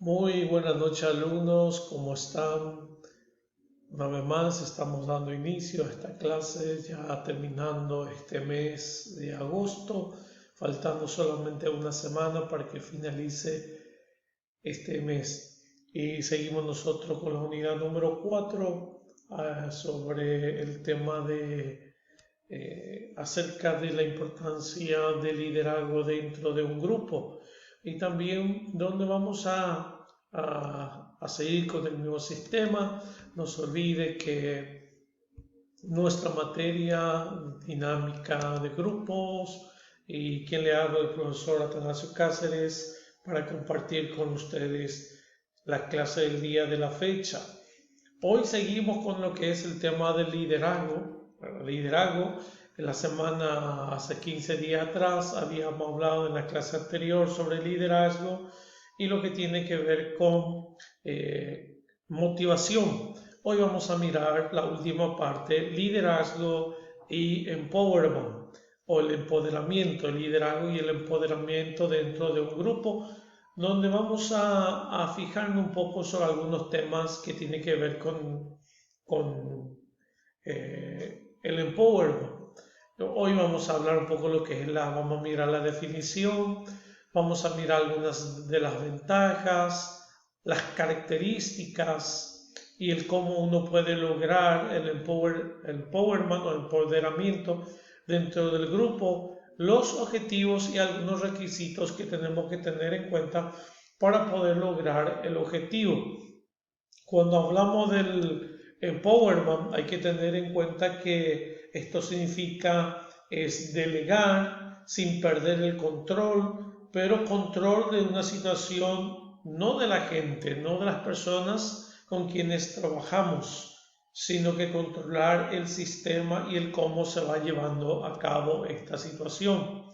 Muy buenas noches, alumnos, ¿cómo están? Una vez más estamos dando inicio a esta clase, ya terminando este mes de agosto, faltando solamente una semana para que finalice este mes. Y seguimos nosotros con la unidad número 4 sobre el tema de acerca de la importancia del liderazgo dentro de un grupo y también donde vamos a seguir con el mismo sistema. No se olvide que nuestra materia dinámica de grupos y quien le habla el profesor Atanasio Cáceres para compartir con ustedes la clase del día de la fecha. Hoy seguimos con lo que es el tema del liderazgo. Liderazgo, en la semana, hace 15 días atrás, habíamos hablado en la clase anterior sobre liderazgo y lo que tiene que ver con motivación. Hoy vamos a mirar la última parte, liderazgo y empowerment, o el empoderamiento, el liderazgo y el empoderamiento dentro de un grupo, donde vamos a fijarnos un poco sobre algunos temas que tienen que ver con el empowerment. Hoy vamos a hablar un poco de lo que es vamos a mirar la definición, vamos a mirar algunas de las ventajas, las características y el cómo uno puede lograr el empowerment o empoderamiento dentro del grupo, los objetivos y algunos requisitos que tenemos que tener en cuenta para poder lograr el objetivo. Cuando hablamos del empowerment hay que tener en cuenta que esto significa es delegar sin perder el control, pero control de una situación, no de la gente, no de las personas con quienes trabajamos, sino que controlar el sistema y el cómo se va llevando a cabo esta situación.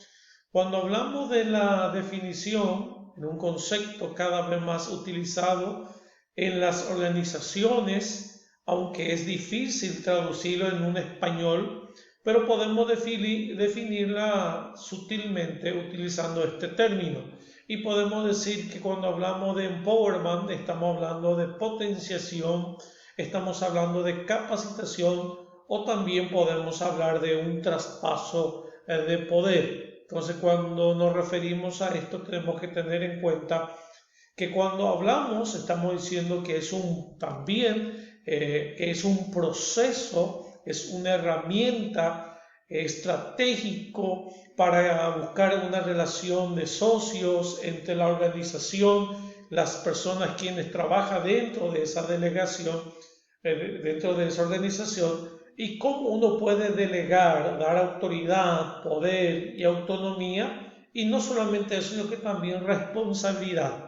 Cuando hablamos de la definición, en un concepto cada vez más utilizado en las organizaciones, aunque es difícil traducirlo en un español, pero podemos definirla sutilmente utilizando este término. Y podemos decir que cuando hablamos de empowerment estamos hablando de potenciación, estamos hablando de capacitación o también podemos hablar de un traspaso de poder. Entonces, cuando nos referimos a esto, tenemos que tener en cuenta que cuando hablamos estamos diciendo que es que es un proceso, es una herramienta estratégico para buscar una relación de socios entre la organización, las personas quienes trabajan dentro de esa delegación, dentro de esa organización, y cómo uno puede delegar, dar autoridad, poder y autonomía, y no solamente eso, sino que también responsabilidad,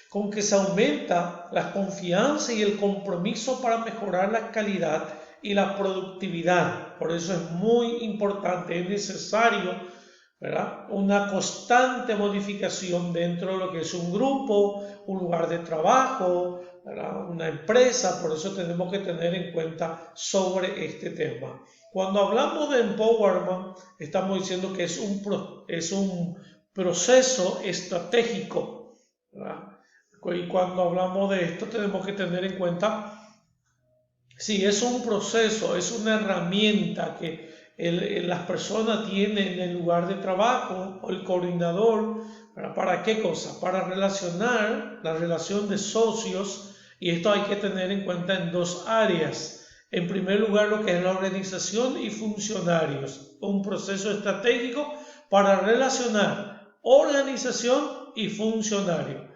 con que se aumenta la confianza y el compromiso para mejorar la calidad y la productividad. Por eso es muy importante, es necesario, ¿verdad?, una constante modificación dentro de lo que es un grupo, un lugar de trabajo, ¿verdad?, una empresa. Por eso tenemos que tener en cuenta sobre este tema. Cuando hablamos de empowerment, estamos diciendo que es un proceso estratégico, ¿verdad? Y cuando hablamos de esto tenemos que tener en cuenta si es un proceso, es una herramienta que las personas tienen en el lugar de trabajo o el coordinador. ¿Para qué cosa? Para relacionar la relación de socios, y esto hay que tener en cuenta en dos áreas. En primer lugar, lo que es la organización y funcionarios, un proceso estratégico para relacionar organización y funcionario.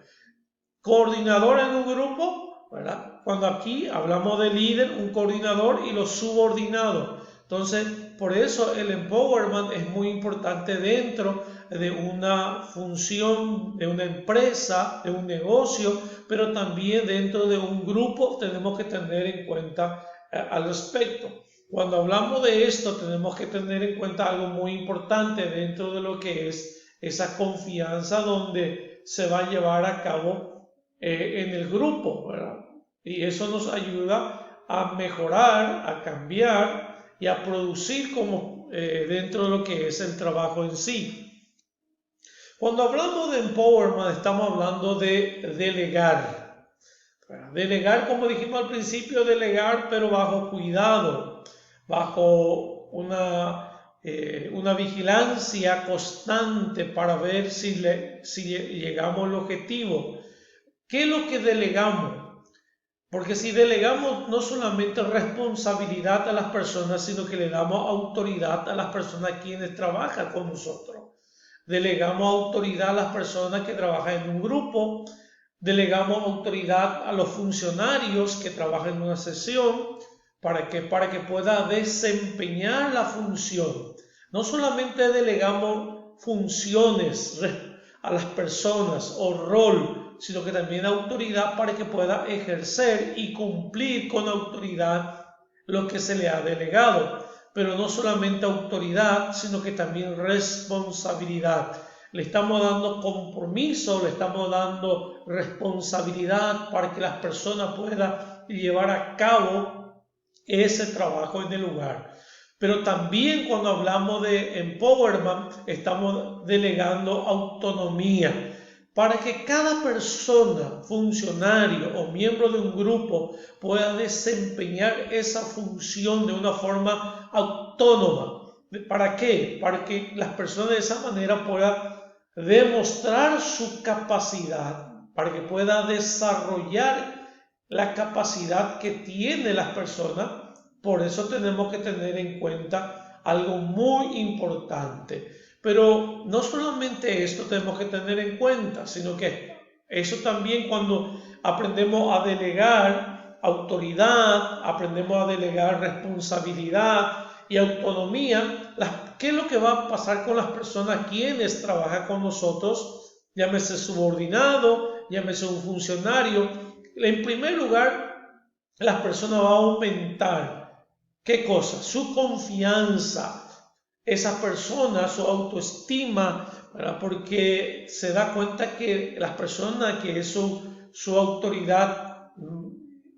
Coordinador en un grupo, ¿verdad? Cuando aquí hablamos de líder, un coordinador y los subordinados. Entonces, por eso el empowerment es muy importante dentro de una función, de una empresa, de un negocio, pero también dentro de un grupo tenemos que tener en cuenta al respecto. Cuando hablamos de esto, tenemos que tener en cuenta algo muy importante dentro de lo que es esa confianza donde se va a llevar a cabo en el grupo, ¿verdad? Y eso nos ayuda a mejorar, a cambiar y a producir como dentro de lo que es el trabajo en sí. Cuando hablamos de empowerment, estamos hablando de delegar. Delegar, como dijimos al principio, delegar, pero bajo cuidado, bajo una vigilancia constante para ver si llegamos al objetivo. ¿Qué es lo que delegamos? Porque si delegamos no solamente responsabilidad a las personas, sino que le damos autoridad a las personas quienes trabajan con nosotros. Delegamos autoridad a las personas que trabajan en un grupo, delegamos autoridad a los funcionarios que trabajan en una sesión para que pueda desempeñar la función. No solamente delegamos funciones a las personas o rol, sino que también autoridad para que pueda ejercer y cumplir con autoridad lo que se le ha delegado. Pero no solamente autoridad, sino que también responsabilidad. Le estamos dando compromiso, le estamos dando responsabilidad para que las personas puedan llevar a cabo ese trabajo en el lugar. Pero también cuando hablamos de empowerment, estamos delegando autonomía para que cada persona, funcionario o miembro de un grupo pueda desempeñar esa función de una forma autónoma. ¿Para qué? Para que las personas de esa manera puedan demostrar su capacidad, para que pueda desarrollar la capacidad que tienen las personas. Por eso tenemos que tener en cuenta algo muy importante. Pero no solamente esto tenemos que tener en cuenta, sino que eso también cuando aprendemos a delegar autoridad, aprendemos a delegar responsabilidad y autonomía, ¿qué es lo que va a pasar con las personas quienes trabajan con nosotros? Llámese subordinado, llámese un funcionario. En primer lugar, las personas van a aumentar. ¿Qué cosa? Su confianza. Esa persona, su autoestima, ¿verdad? Porque se da cuenta que las personas que es su autoridad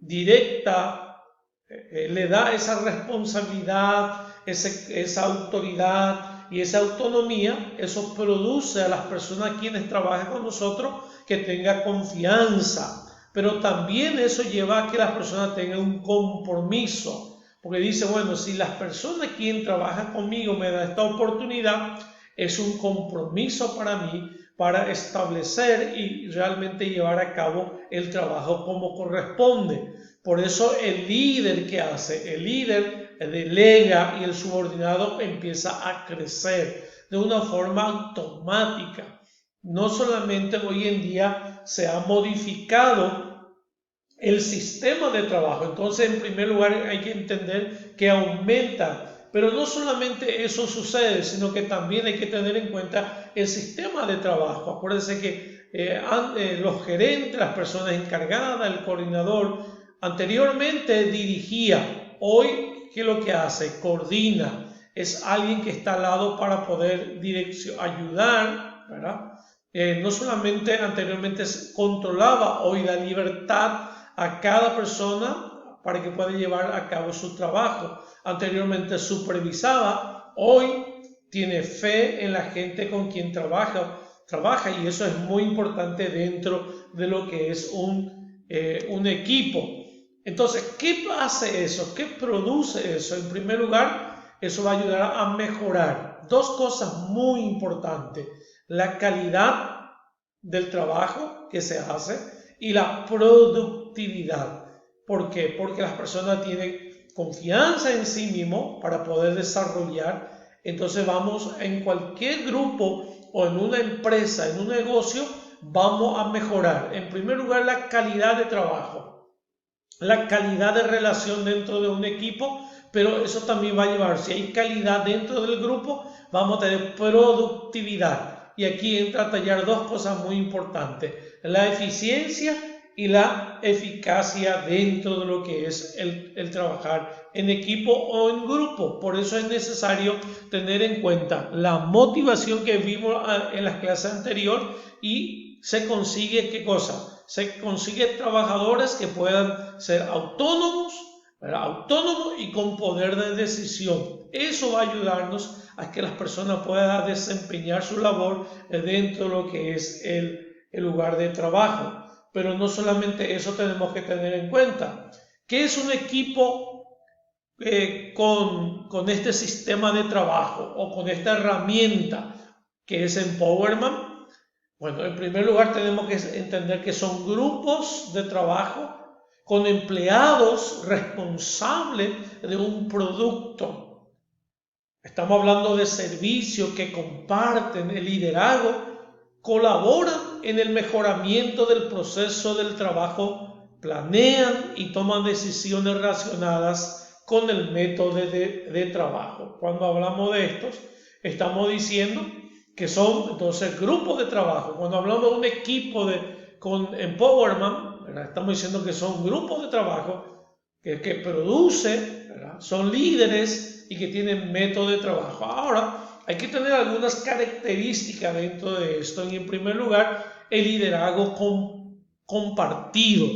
directa le da esa responsabilidad, esa autoridad y esa autonomía. Eso produce a las personas quienes trabajan con nosotros que tengan confianza, pero también eso lleva a que las personas tengan un compromiso. Porque dice, bueno, si las personas quien trabajan conmigo me dan esta oportunidad, es un compromiso para mí para establecer y realmente llevar a cabo el trabajo como corresponde. Por eso el líder, ¿qué hace? El líder delega y el subordinado empieza a crecer de una forma automática. No solamente hoy en día se ha modificado el sistema de trabajo. Entonces, en primer lugar, hay que entender que aumenta. Pero no solamente eso sucede, sino que también hay que tener en cuenta el sistema de trabajo. Acuérdense que los gerentes, las personas encargadas, el coordinador, anteriormente dirigía. Hoy, ¿qué es lo que hace? Coordina. Es alguien que está al lado para poder ayudar, ¿verdad? No solamente anteriormente se controlaba, hoy da libertad a cada persona para que pueda llevar a cabo su trabajo. Anteriormente supervisaba, hoy tiene fe en la gente con quien trabaja y eso es muy importante dentro de lo que es un equipo. Entonces, ¿qué hace eso? ¿Qué produce eso? En primer lugar, eso va a ayudar a mejorar dos cosas muy importantes: la calidad del trabajo que se hace y la productividad. ¿Por qué? Porque las personas tienen confianza en sí mismos para poder desarrollar. Entonces vamos en cualquier grupo o en una empresa, en un negocio, vamos a mejorar. En primer lugar, la calidad de trabajo, la calidad de relación dentro de un equipo, pero eso también va a llevar, si hay calidad dentro del grupo, vamos a tener productividad. Y aquí entra a tallar dos cosas muy importantes: la eficiencia y la eficacia dentro de lo que es el trabajar en equipo o en grupo. Por eso es necesario tener en cuenta la motivación que vimos en las clases anteriores y se consigue, ¿qué cosa? Se consigue trabajadores que puedan ser autónomos, ¿verdad? Autónomos y con poder de decisión. Eso va a ayudarnos a que las personas puedan desempeñar su labor dentro de lo que es el lugar de trabajo. Pero no solamente eso tenemos que tener en cuenta. ¿Qué es un equipo con este sistema de trabajo o con esta herramienta que es Empowerman? Bueno, en primer lugar tenemos que entender que son grupos de trabajo con empleados responsables de un producto. Estamos hablando de servicios que comparten el liderazgo, colaboran en el mejoramiento del proceso del trabajo, planean y toman decisiones relacionadas con el método de trabajo. Cuando hablamos de estos, estamos diciendo que son entonces grupos de trabajo. Cuando hablamos de un equipo con Empowerman, ¿verdad? Estamos diciendo que son grupos de trabajo que producen, ¿verdad? Son líderes y que tienen método de trabajo. Ahora, hay que tener algunas características dentro de esto. Y en primer lugar, el liderazgo compartido.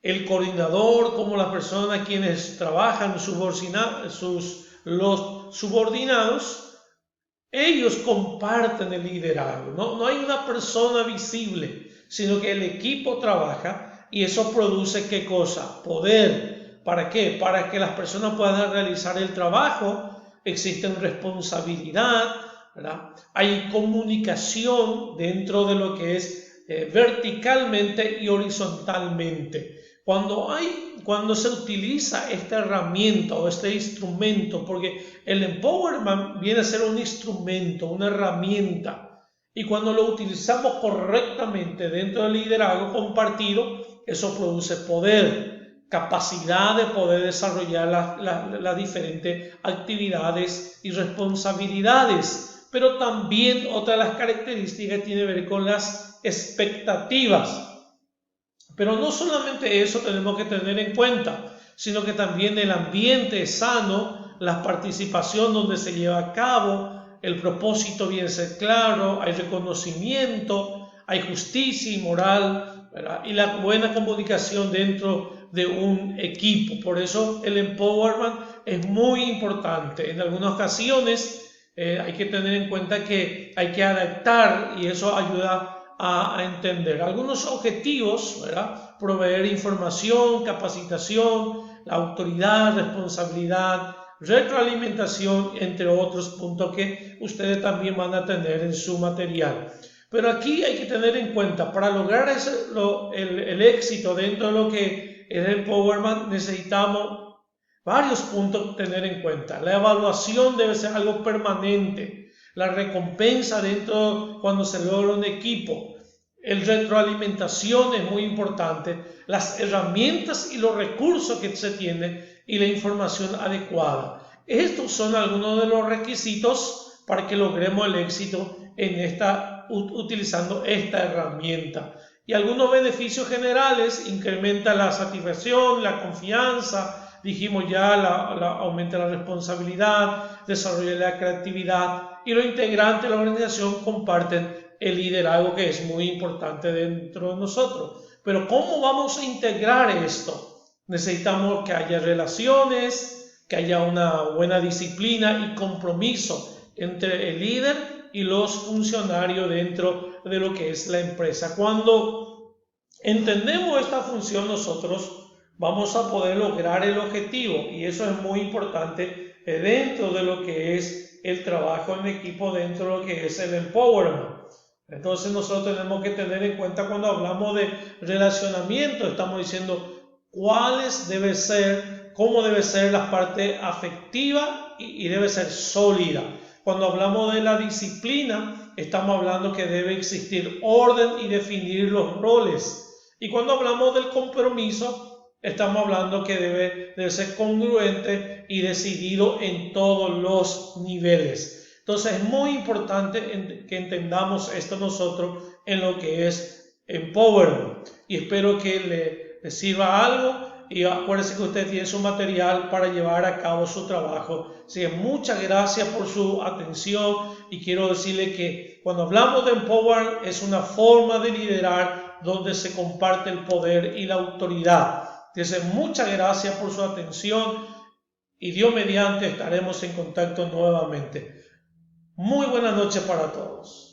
El coordinador, como las personas quienes trabajan, los subordinados, ellos comparten el liderazgo. No hay una persona visible, sino que el equipo trabaja y eso produce ¿qué cosa? Poder. ¿Para qué? Para que las personas puedan realizar el trabajo. Existe responsabilidad, ¿verdad? Hay comunicación dentro de lo que es verticalmente y horizontalmente. Cuando se utiliza esta herramienta o este instrumento, porque el Empowerman viene a ser un instrumento, una herramienta, y cuando lo utilizamos correctamente dentro del liderazgo compartido, eso produce poder, capacidad de poder desarrollar las diferentes actividades y responsabilidades. Pero también otra de las características tiene que ver con las expectativas. Pero no solamente eso tenemos que tener en cuenta, sino que también el ambiente sano, la participación donde se lleva a cabo, el propósito bien ser claro, hay reconocimiento, hay justicia y moral, ¿verdad? Y la buena comunicación dentro de un equipo. Por eso el Empowerman es muy importante. En algunas ocasiones hay que tener en cuenta que hay que adaptar y eso ayuda a entender algunos objetivos, ¿verdad? Proveer información, capacitación, la autoridad, responsabilidad, retroalimentación, entre otros puntos que ustedes también van a tener en su material. Pero aquí hay que tener en cuenta, para lograr el éxito dentro de lo que es el Empowerman, necesitamos varios puntos a tener en cuenta. La evaluación debe ser algo permanente. La recompensa cuando se logra un equipo. El retroalimentación es muy importante. Las herramientas y los recursos que se tienen y la información adecuada. Estos son algunos de los requisitos para que logremos el éxito utilizando esta herramienta. Y algunos beneficios generales: incrementa la satisfacción, la confianza. Dijimos ya, aumenta la responsabilidad, desarrolla la creatividad y los integrantes de la organización comparten el liderazgo, que es muy importante dentro de nosotros. Pero ¿cómo vamos a integrar esto? Necesitamos que haya relaciones, que haya una buena disciplina y compromiso entre el líder y los funcionarios dentro de lo que es la empresa. Cuando entendemos esta función, nosotros vamos a poder lograr el objetivo, y eso es muy importante dentro de lo que es el trabajo en equipo, dentro de lo que es el Empowerment. Entonces nosotros tenemos que tener en cuenta, cuando hablamos de relacionamiento, estamos diciendo cómo debe ser la parte afectiva y debe ser sólida. Cuando hablamos de la disciplina, estamos hablando que debe existir orden y definir los roles. Y cuando hablamos del compromiso, estamos hablando que debe ser congruente y decidido en todos los niveles. Entonces es muy importante que entendamos esto nosotros en lo que es Empowerment. Y espero que le sirva algo. Y acuérdense que usted tiene su material para llevar a cabo su trabajo. Así que muchas gracias por su atención. Y quiero decirle que cuando hablamos de Empowerment, es una forma de liderar donde se comparte el poder y la autoridad. Entonces, muchas gracias por su atención y Dios mediante estaremos en contacto nuevamente. Muy buenas noches para todos.